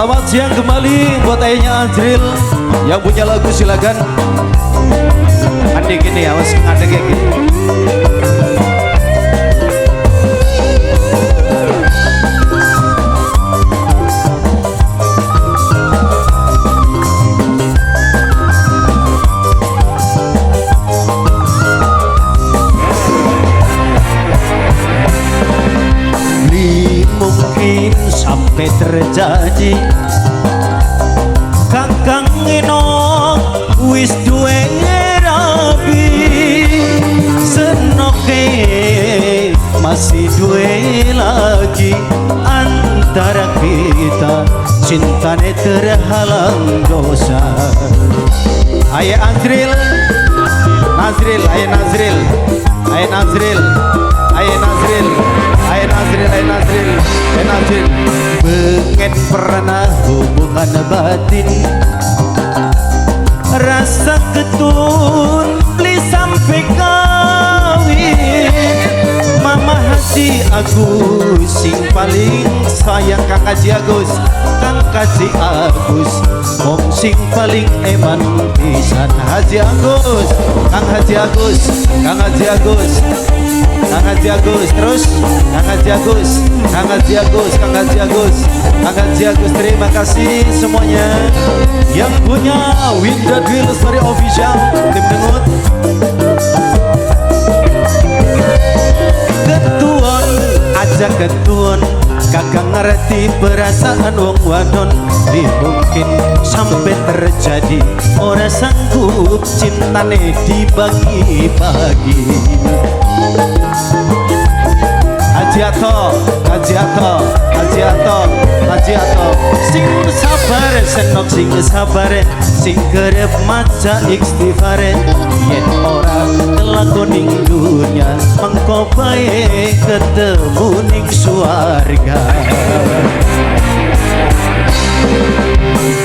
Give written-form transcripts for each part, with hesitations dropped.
Selamat siang kembali buat ayahnya Azril. Yang punya lagu silakan. Adek gini ya, mas adek kayak gini. Mungkin sampai terjadi kakang enok wis duwe rabi senoke masih duwe lagi antara kita cintane terhalang dosa. Ayo Azril, Nazril, ayo Nazril, ayo Nazril, ayo Nazril, ayo Nazril, ayo Nazril, ayo Nazril. Pengen pernah hubungan batin, rasa ketun beli sampai kawin. Mama Haji Agus sing paling sayang Kang Haji Agus, Kang Haji Agus wong sing paling eman pisan. Haji Agus, Kang Haji Agus, Kang Haji Agus, Kang Haji Agus, terus Kang Haji Agus, Kang Haji Agus, Kang Haji Agus, Kang Haji Agus. Terima kasih semuanya yang punya Winda Dwi Lestari Official, tim dengut. Ketuan aja ketuan, kakak ngerti perasaan wong wadon. Di mungkin sampai terjadi ora sanggup cintane dibagi-bagi. Hajiato, Hajiato, Hajiato, Hajiato. Sing sabar, senok sing sabar, sing kerep maca istighfar. Yen ora kelakoning dunya, mengko bae ketemu ning swarga.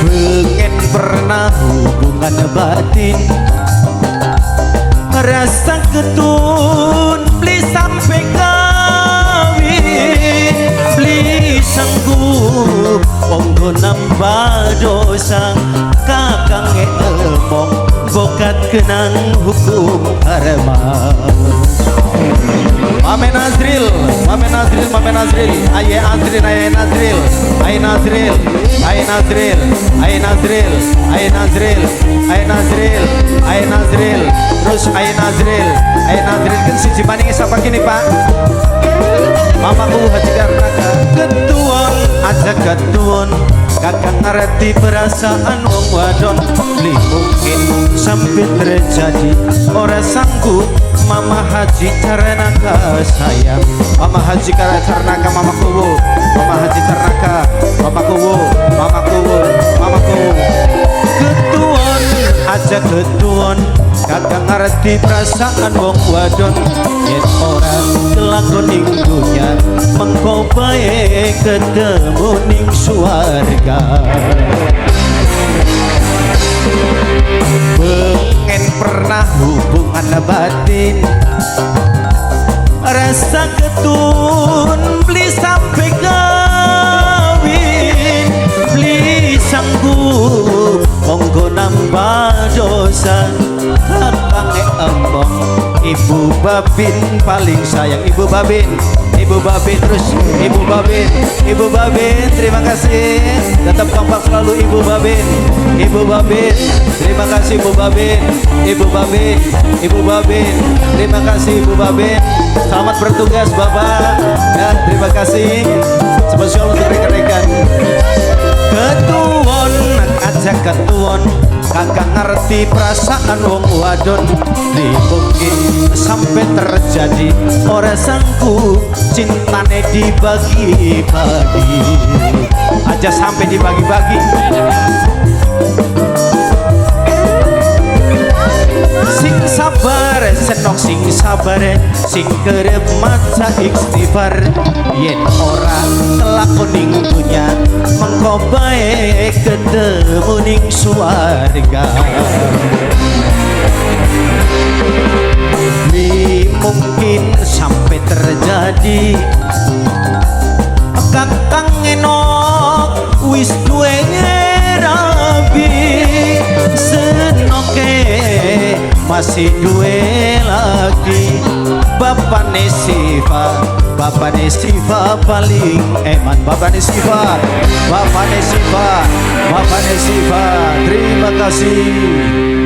Pengen pernah hubungan batin, rasa ketun beli sampai kawin, beli sanggup monggo nambah dosa. Kakang emong bokat kenang hukum karma. Mame Nazril, Mame Nazril, Mame Nazril, aye Nazril, aye Nazril, aye Nazril, aye Nazril, aye Nazril, aye Nazril, aye Nazril, aye Nazril, terus aye Nazril, aye Nazril. Kan siji maning sapa kini Pak? Mamaku Haji Karnaka. Ketuan aja ketuan, kakak ngerti perasaan wong wadon. Li mungkin sampai terjadi ora sanggup Mama Haji Karnaka sayang. Mama Haji Karnaka, Mama Kuwu, Mama Haji Karnaka, Mama Kuwu, Mama Kuwu, Mama Kuwu. Ketuan aja ketuan, kakak ngerti perasaan wong wadon. Yen orang kelakon ning dunya, mengko bae ketemu ning swarga. Pengen pernah hubungan batin, rasa ketun beli sampai kawin, beli sanggup monggo nambah dosa. Kakang embong Ibu Babin paling sayang. Ibu Babin, Ibu Babin, terus Ibu Babin, Ibu Babin, terima kasih. Tetap kompak selalu Ibu Babin, Ibu Babin, terima kasih Ibu Babin, Ibu Babin, Ibu Babin, terima kasih Ibu Babin. Selamat bertugas Bapak ya, terima kasih. Spesial untuk rekan-rekan. Ketuan aja ketuan, kakak ngerti perasaan wong wadon. Di mungkin sampai terjadi ora sanggup cintane dibagi-bagi. Aja sampai dibagi-bagi. Sing sabar, senok sing sabar, sing kerep maca istighfar. Yen ora kelakon ning dunya, mengko bae ketemu ning swarga. Li mungkin sampai terjadi kakang enok wis duwe rabi senoke masih duwe lagi. Bapakne Siva paling eman. Bapakne Siva. Terima kasih.